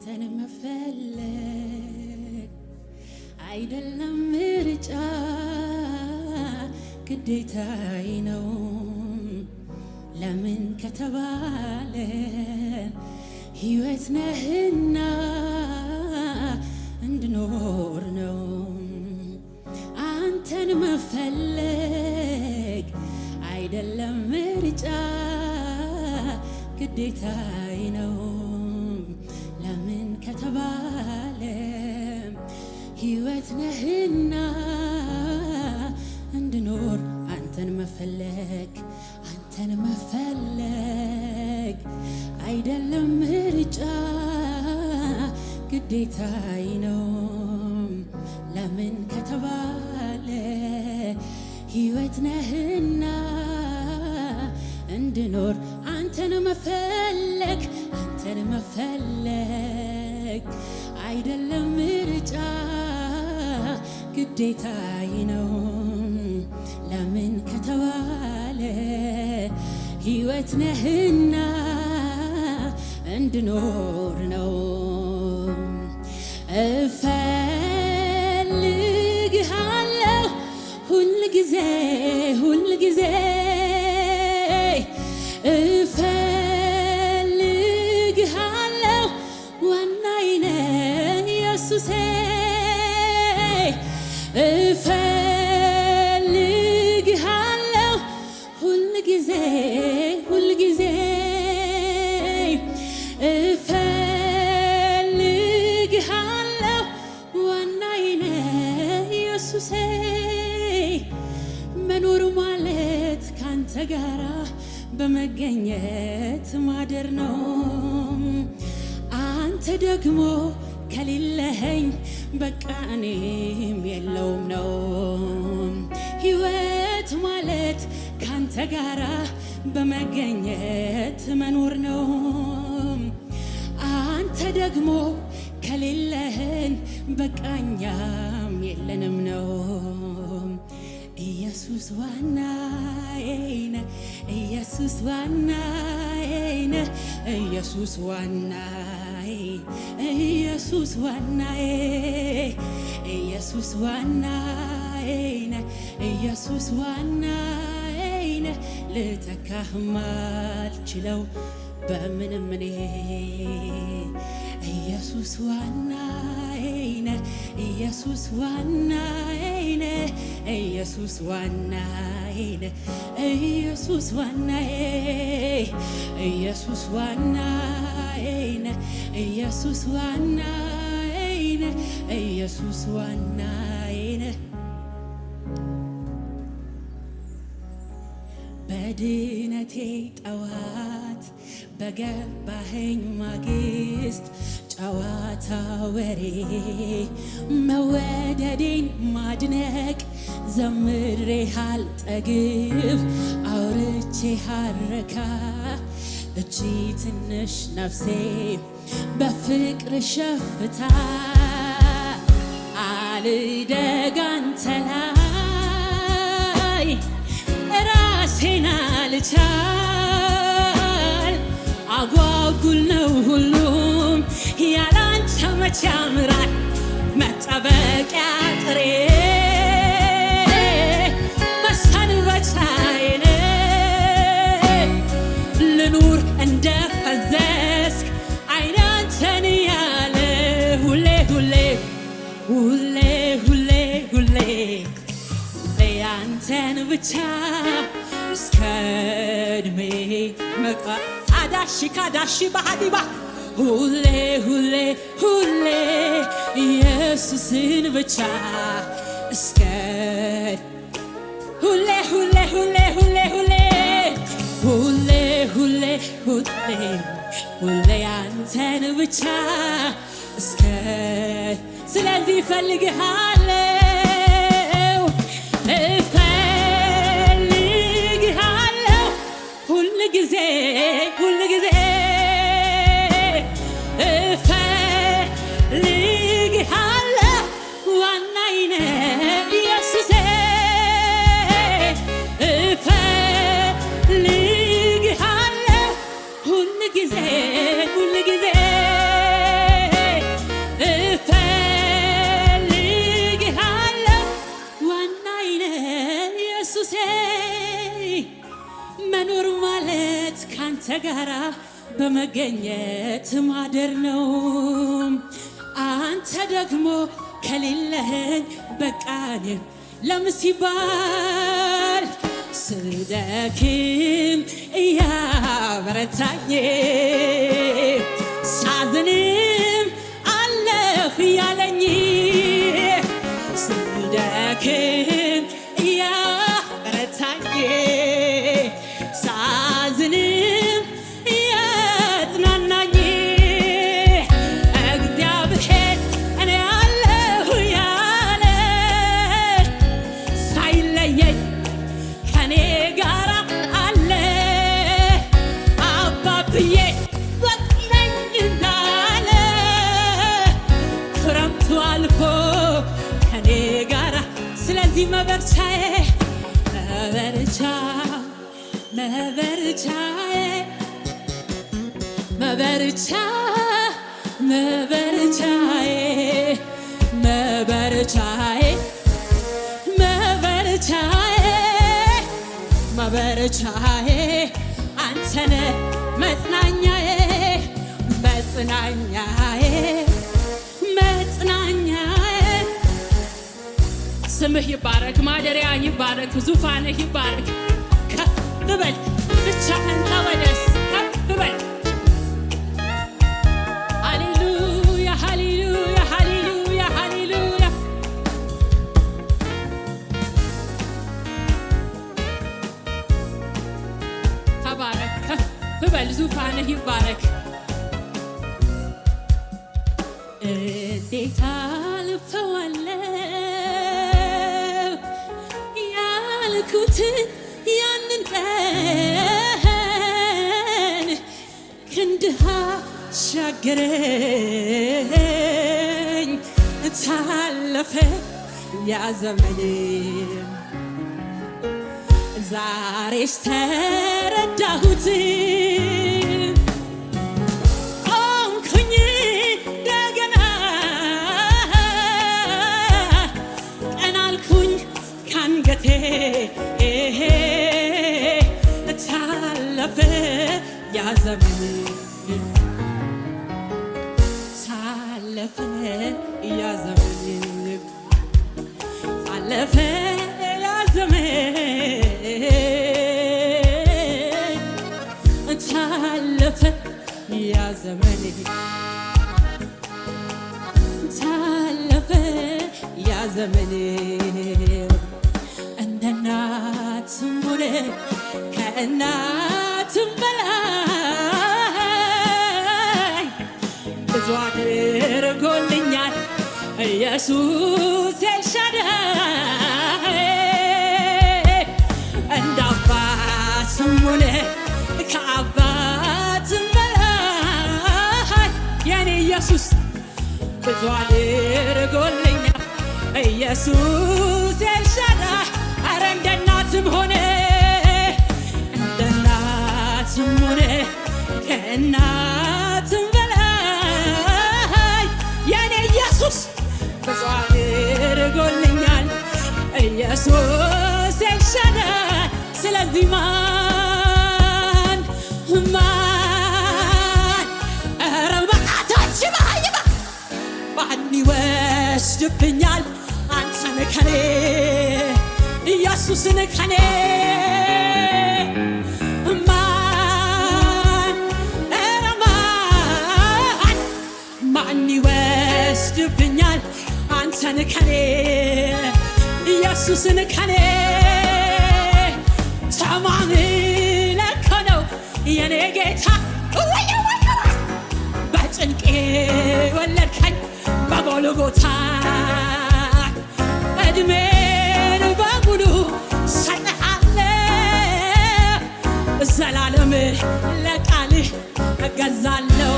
አንተን መፈለግ አይደለም ምርጫ ግዴታዬ ነው። ለምን ከተባለ ሕይወት ነህና እንድኖር ነው። አንተን መፈለግ አይደለም ምርጫ ግዴታዬ ነው። ለምን ከተባለ ሕይወት ነህና እንድኖር አንተን መፈለግ አንተን መፈለግ አይደለም ምርጫ ግዴታዬ ነው። ለምን ከተባለ ሕይወት ነህና እንድኖር አንተን መፈለግ አንተን መፈለግ አይደለም ምርጫ ግዴታዬ ነው። ለምን ከተባለ ሕይወት ነህና እንድኖር ነው። እፈልግሃለሁ ሁል ጊዜ ሁል ጊዜ እፈልግሃለሁ ዋናዬ ነህ ኢየሱሴ እፈልግሃለሁ ሁል ጊዜ ሁል ጊዜ እፈልግሃለሁ ዋናዬ ነህ ኢየሱሴ መኖር ማለት ካንተ ጋራ በመገኘት ማደር ነው። አንተ ደግሞ ከሌለኸኝ በቃ እኔም የለውም ነው። ሕይወት ማለት ካንተ ጋራ በመገኘት መኖር ነው። አንተ ደግሞ ከሌለህን በቃ እኛም የለንም ነው። ኢየሱስ ዋናዬ ነህ ኢየሱስ ዋናዬ ነህ ኢየሱስ ዋናዬ ኢየሱስ ዋናዬ ኢየሱስ ዋናዬ ነህ ኢየሱስ ዋናዬ ነህ ልተካህ ማልችለው በምንም እኔ ኢየሱስ ዋናዬ ነህ ኢየሱስ ዋናዬ ነህ ኢየሱስ ዋናዬ ነህ ኢየሱስ ዋናዬ ኢየሱስ ዋናዬ ነህ ኢየሱስ ዋናዬ ነህ ኢየሱስ ዋናዬ ነህ። በድነቴ ጠዋት በገባኸኝ ማግስት ጨዋታ ወሬ መወደዴን ማድነቅ ዘምሬ አልጠግብ አውርቼ አልረካ እቺ ትንሽ ነፍሴ በፍቅር ሸፍታ አልደግ አንተ ላይ ራሴን አልቻል አጓጉል ነው ሁሉም ያላንተ መቼ ያምራል መጠበቂያ ጥሬ መሰንበቻዬ ልኑር እንደ ፈዘዝክ አይኔ አንተን ያለ ሁሌ ሁሌ ሁሌ ሁሌ ሁሌ ሁሌ አንተን ብቻ እስከ ዕድሜ መቃ አዳሺ ካዳሺ ባሃዲባ ሁሌ ሁሌ ሁሌ ኢየሱስን ብቻ እስከ ሁሌ ሁሌ ሁሌ ሁሌ ሁሌ ሁሌ ሁሌ ሁሌ ሁሌ አንተን ብቻ እስከ ስለዚህ እፈልግሃለሁ እፈልግሃለሁ ሁል ጊዜ ሁል ጊዜ እፈልግሃለሁ ዋናዬ ነህ ኢየሱሴ እፈልግሃለሁ ሁል ጊዜ ሁል ጊዜ ጋራ በመገኘት ማደር ነው። አንተ ደግሞ ከሌለህኝ በቃኝ ለምን ሲባል ስደክም እያበረታኝ ሳዝንም አለህ ያለኝ ስደክም እያበረታኝ ሳዝንም እያጽናናኝ እግዚአብሔር እኔ አለሁ ያለ ሳይለየኝ ከኔ ጋር አለ አባብዬ በቅለኝ እንዳለ ክረምቱ አልፎ ከኔ ጋር ስለዚህ መበርቻዬ መበርቻዬ አንተነ መጽናኛዬ ስምህ ይባረክ፣ ማደሪያ ይባረክ፣ ዙፋንህ ይባረክ። ከፍ በል ብቻህን ተወደስ፣ ከፍ በል። ሃሌሉያ ሃሌሉያ ሃሌሉያ ሃሌሉያ። ተባረክ፣ ከፍ በል፣ ዙፋንህ ይባረክ። እንዴት አልፈዋለሁ ያልኩትን ያንን ቀን ክንድህ አሻገረኝ ታለፈ ያ ዘመን ዛሬስ ተረዳሁት ታለፈ ያ ዘመን ታለፈ ያ ዘመን ታለፈ ያ ዘመን ታለፈ ያ ዘመን ታለፈ ያ ዘመን እናትም ሆነ ከእናትም በላይ ብዙ አድርጎልኛል ኢየሱስ ኤልሻዳይ። እንደ አባትም ሆነ ከአባትም በላይ የኔ ኢየሱስ ብዙ አድርጎልኛል ኢየሱስ ኤልሻዳይ። ኧረ እንደ እናትም ሆነ ከእናትም በላይ የኔ ኢየሱስ ብዙ አድርጎልኛል ኢየሱስ ኤልሻዳይ። ስለዚህ ማን ኧረ በቃታች ማን ይወስድብኛል አንተን ከኔ ኢየሱስን ከኔ ማን ይወስድብኛል አንተን ከኔ ኢየሱስን ከኔ ተማምለህ ነው የኔ ጌታ በጭንቄ ወለድከኝ በጎልጎታ እድሜን በሙሉ ሰጥሃለሁ ዘላለም ለቃልህ እገዛለሁ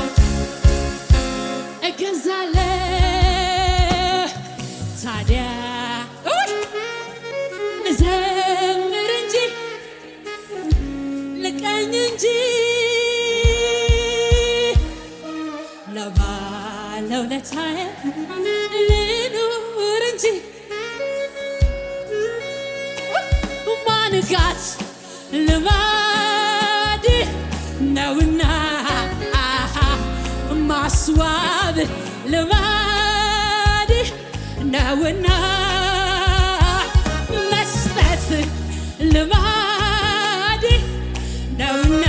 ታዲያ እዘምር እንጂ ልቀኝ እንጂ ለባለውለታዬ ልኑር እንጂ ማንጋት ልማድ ነው ማስዋብ ልማድ ነውና መስጠት ልማድ ነውና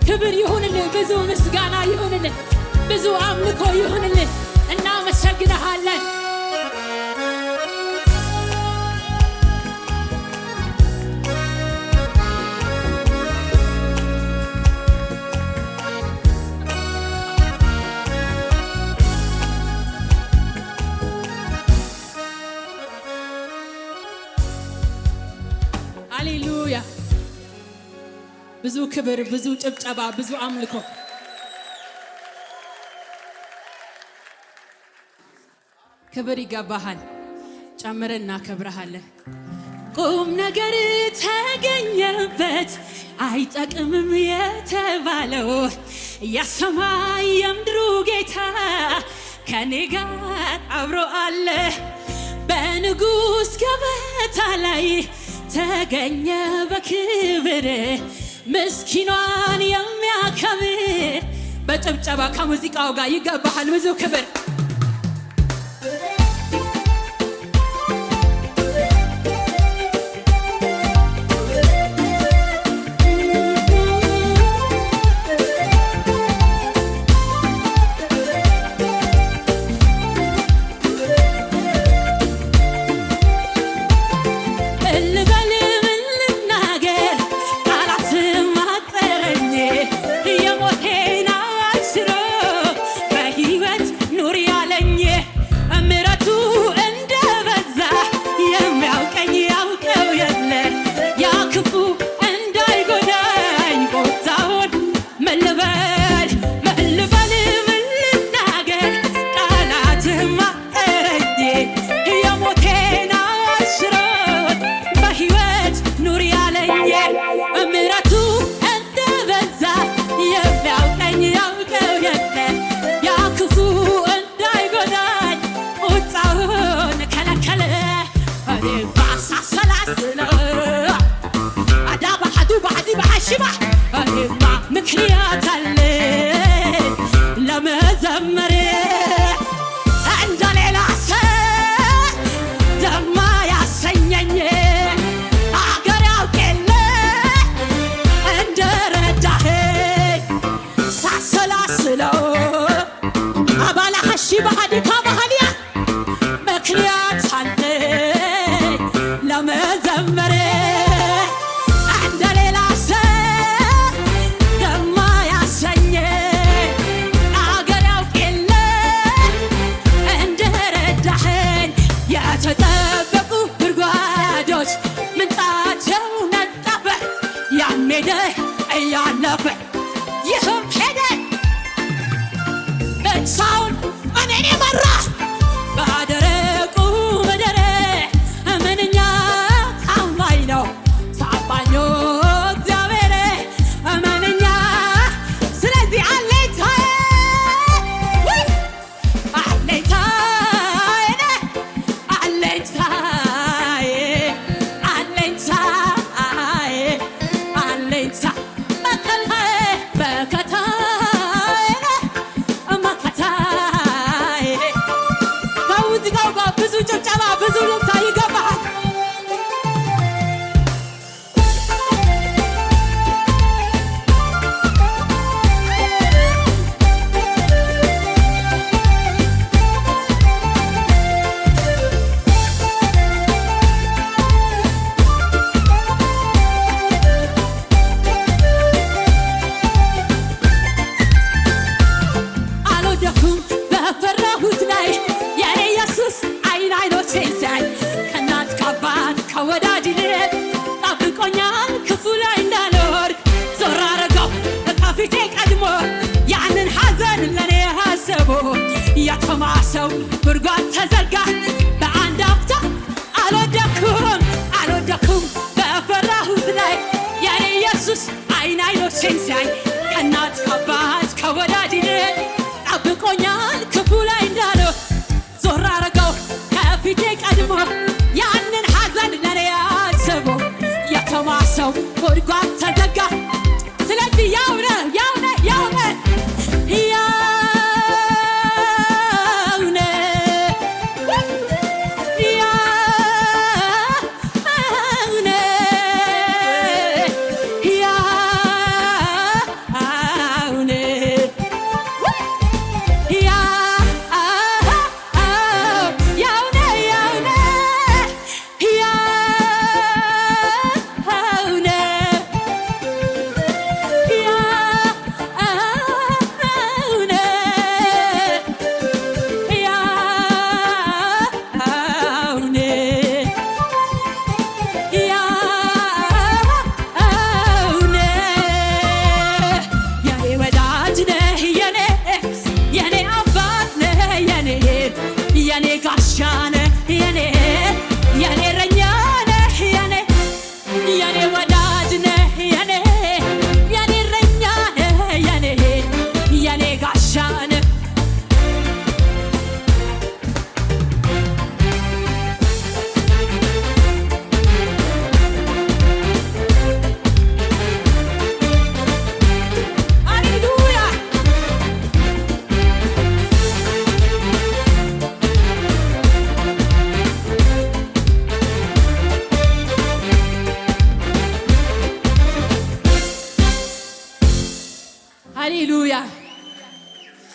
ክብር ይሁንልህ፣ ብዙ ምስጋና ይሁንልህ፣ ብዙ አምልኮ ይሁንልህ። እናመሰግንሃለን። ሃሌሉያ! ብዙ ክብር፣ ብዙ ጭብጨባ፣ ብዙ አምልኮ። ክብር ይገባሃል። ጨምረን እናከብረሃለን። ቁም ነገር ተገኘበት አይጠቅምም የተባለው የሰማይ የምድሩ ጌታ ከኔ ጋር አብሮ አለ። በንጉሥ ገበታ ላይ ተገኘ በክብር ምስኪኗን የሚያከብር። በጭብጨባ ከሙዚቃው ጋር ይገባሃል ብዙ ክብር። ምክንያት አለ ለመዘመር እንደ ሌላ ሰው ዘማ ያሰኘኝ አገር ያውቅ የለ እንደረዳኸኝ ሳሰላስለው አባላ ሀሺ ባህዲካ ባህልያ ምክንያት አለ ለመዘመር የተጠበቁ ጉድጓዶች ምንጣቸው ነጠፈ። ያም ሄደ እያለፈ ይህም ሄደ። ብቻውን እኔን የመራ በደረቁ ምድር ምንኛ ታማኝ ነው ታማኙ እግዚአብሔር ምንኛ። ስለዚህ አለኝታዬ ብዙ ጭብጨባ ብዙ ልልታ ይገባሃል። አልወደኩም በፈራሁት ላይ የኔ ኢየሱስ አይኖቼን ሲያይ ከእናት ከአባት ከወዳጅ ይልቅ ጠብቆኛል ክፉ ላይ እንዳልወድቅ። ዞር አረገው ከፊቴ ቀድሞ ያንን ሐዘን ለኔ አሰቦ የተማሰው ጉድጓድ ተዘጋ በአንድ አፍታ። አልወደኩም በፈራሁት ላይ የኔ ኢየሱስ አይኖቼን ሲያይ ከእናት ከአባት ከወዳጅ ይልቅ ጠብቆኛል ክፉ ላይ እንዳልወድቅ። ዞር አረገው ከፊቴ ቀድሞ ያንን ሐዘን ለኔ አስቦ የተማሰው ጉድጓድ ተዘጋ። ስለዚህ ያውነ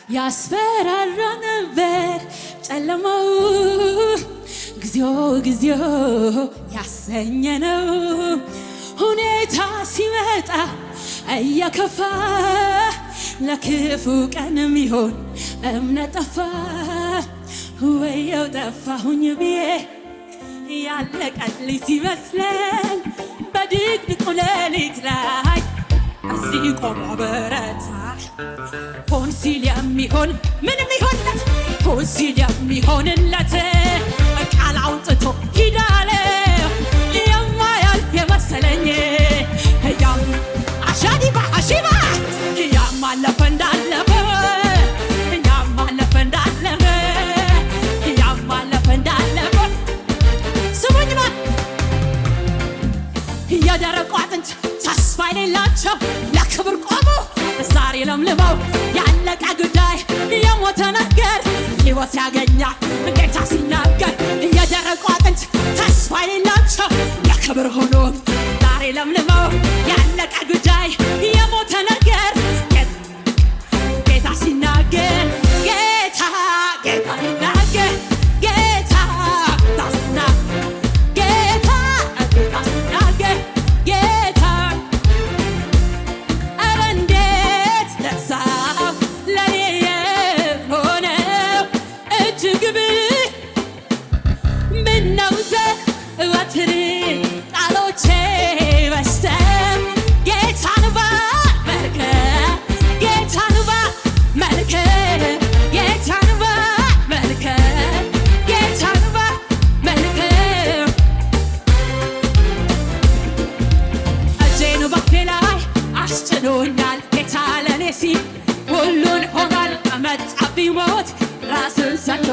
ያስፈራራ ነበር ጨለማው ጊዜው ያሰኘ ነው ሁኔታ ሲመጣ እየከፋ ለክፉ ቀን የሚሆን እምነት ጠፋ ወየው ጠፋሁኝ ብዬ ያለቀልኝ ሲመስለኝ በድቅድቁ ሌሊት ላይ እዚህ ቆሞ በረታ ሆን ሲል የሚሆን ምንም ይሆንለት ሆን ሲል የሚሆንለት ቃል አውጥቶ ሂዳለ የማያልፍ የመሰለኝ ያም አሻዲባ አሺባ ያም አለፈ እንዳለፈ ያም አለፈ እንዳለፈ ያም አለፈ እንዳለፈ ስሙኝማ የደረቁ አጥንት ተስፋ የሌላቸው ለክብር ቆሙ ዛሬ ለምልመው ያለቀ ጉዳይ የሞተ ነገር ሕይወት ያገኛል ጌታ ሲናገር የደረቁ አጥንት ተስፋ የሌላቸው ለክብር ሆኖ ዛሬ ለምልመው ያለቀ ጉዳይ የሞተ ነገር ጌታ ሲናገር ጌታ ሲናገር ጌታ ሲናገር ጌታ ኧረ እንዴት ደሳው ለኔ የሆነው እጅግ ምነው ዘወትር ቃሎቼ በዝተው ጌታን ባመልከው ጌታን ባመልከው ጌታን ባመልከው ጌታን ባመልከው እጄን ባፌ ላይ አስጭኖኛል ጌታ ለኔ ሲል ሁሉን ሆኗል በመጣብኝ ሞት ራስን ሰጥቶ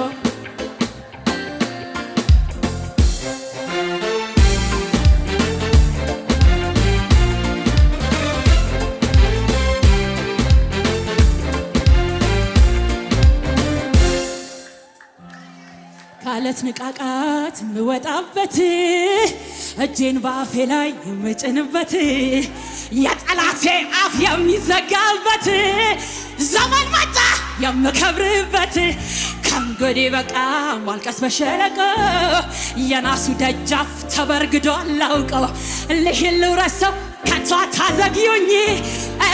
ካለት ንቃቃት ምወጣበት እጄን በአፌ ላይ የምጭንበት የጠላቴ አፍ የሚዘጋበት ዘመን መጣ የምከብርበት ከእንግዲህ በቃ ማልቀስ በሸለቆ የናሱ ደጃፍ ተበርግዷል ላውቀው ልሂድ ልውረሰው ከቶ አታዘግዩኝ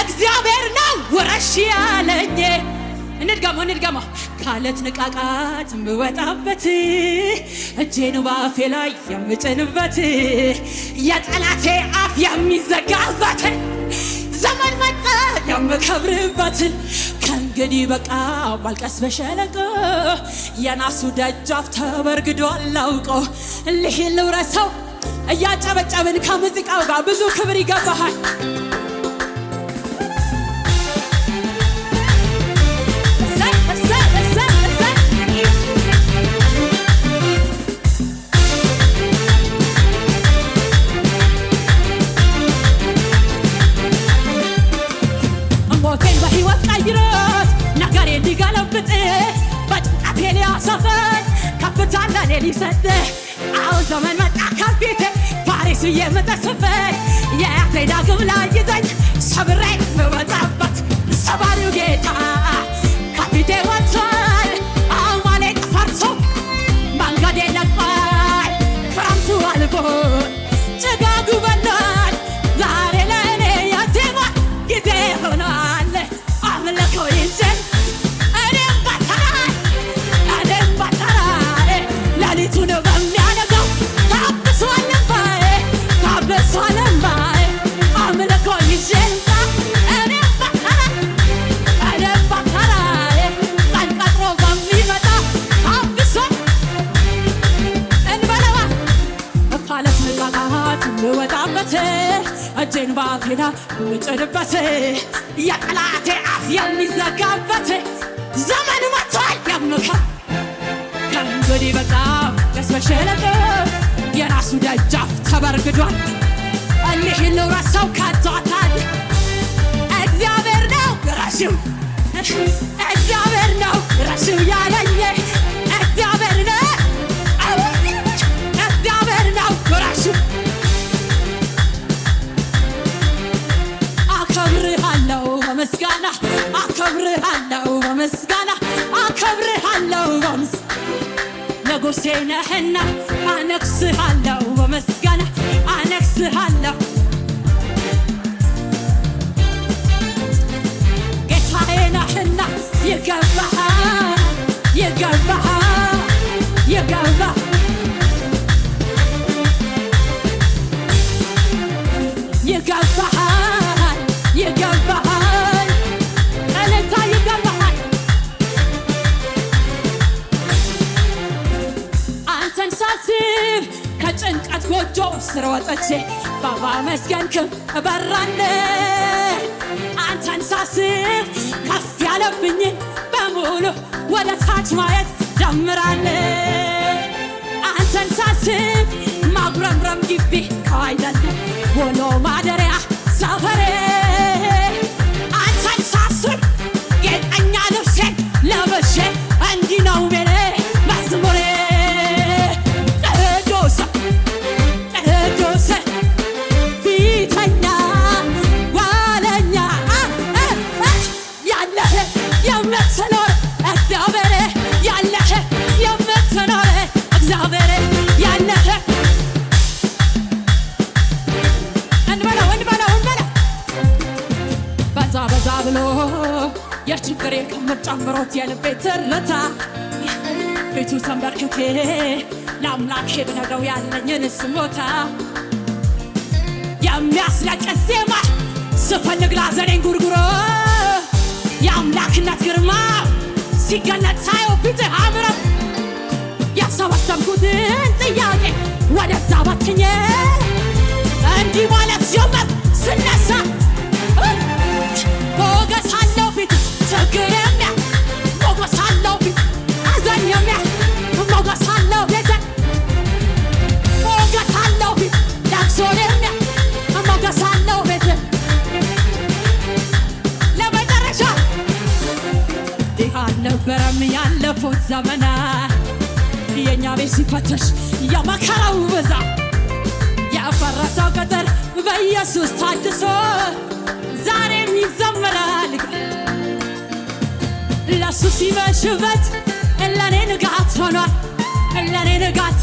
እግዚአብሔር ነው ውረሽ ያለኝ እንድገመው ካለት ንቃቃት ምወጣበት እጄን በአፌ ላይ የምጭንበት የጠላቴ አፍ የሚዘጋበት ዘመን መጣ የምከብርበት ከእንግዲህ በቃ ማልቀስ በሸለቆ የናሱ ደጃፍ ተበርግዷል ላውቀው ልሂድ ልውረሰው እያጨበጨብን ከሙዚቃው ጋር ብዙ ክብር ይገባሃል ሞቴን በሕይወት ቀይሮት ነገሬ ሊገለብጥ በጭንቀቴ ሊያሰፈኝ ከፍታ ለኔ ሊሰጥ አሁን ዘመን መጣ ከፊቴ ፋሬስ የምጠስበት የያቴ ዳግም ላይ ይዘኝ ሰብሬ ምወጣበት ሰባሪው ጌታ ከፊቴ ወጥቷል አማሌቅ ፈርሶ መንገዴ ለቋል ክረምቱ አልፎ ጭጋጉ በኗል ዛሬ ለእኔ የዜማ ጊዜ ሆኗል አምልኮ ይዘን እኔም በተራዬ ሌሊቱን በሚያነጋው ታብሷል እምባዬ አምልኮ ይዘን እኔም በተራዬ ቀን ቀጥሮ በሚመጣ ታብሷል እንበለዋ ካለት ንቃቃት ምወጣበት እጄን በአፌ ላይ ምጭንበት የጠላቴ አፍ የሚዘጋበት ዘመን መጥቷል የምከብርበት ከእንግዲህ በቃ ማልቀስ በሸለቆ የናሱ ደጃፍ ተበርግዷል ልሂድ ልውረሰው ከቷታል እግዚአብሔር ነው ረሺው እግዚአብሔር ነው ረሺው ያለኝ እግዚአብሔር ነው ረሺው አከብርሃለሁ በምስጋና አከብርሃለሁ አከብርሃለሁ በምስጋና አከብርሃለሁ ንጉሴ ነህና አነግስሃለሁ በምስጋና አነግስሃለሁ ጌታዬ ነህና ይገባሃል ይገባሃል ይገባሃል ይገባሃል ይገባሃል እልልታ ይገባሃል አንተን ሳስብ ከጭንቀት ጎጆ ስር ወጥቼ በማመስገን እበራለሁ አንተን ሳስብ ከፍ ያለብኝን በሙሉ ወደ ታች ማየት ጀምራለሁ አንተን ሳስብ ማጉረምረም ግቢ አይደለም ሆኖ ማደሪያ ሰፈሬ አንተን ሳስብ ጌጠኛ ልብሴን ለብሼ እንዲህ ነው ቤቴ መዝሙሬ ቅዱስ ቅዱስ ፊተኛ ኋለኛ ያለህ የምትኖር እግዚአብሔር ያለህ የምትኖር እግዚአብሔር ያለህ በዛ ብሎ የችግሬ ክምር ጨምሮት የልቤ ትርታ ፊቱ ተንበርክኬ ለአምላኬ ብነግረው ያለኝን ስሞታ የሚያስለቅስ ዜማ ስፈልግ ላዘኔን ጉርጉሮ የአምላክነት ግርማ ሲገለጥ ሳየው ፊትህ አምረው ያሰባሰብኩትን ጥያቄ ወደዛ በትኜ እንዲህ ማለት ጀመር ስነሳ ሞገስ አለው ፊት ችግር የሚያል ሞገስ አለው ፊት ሐዘን የሚያል ሞገስ አለው ቤት ሞገስ አለው ፊት ለቅሶን የሚያል ሞገስ አለው ቤት ለመጨረሻ ይህ አልነበረም ያለፉት ዘመናት የእኛ ቤት ሲፈተሽ የመከራው ብዛት የፈረሰው ቅጥር በኢየሱስ ታድሶ ዛሬም ይዘምራል ለሱ ሲመሽበት ለኔ ንጋት ሆኗል ለኔ ንጋት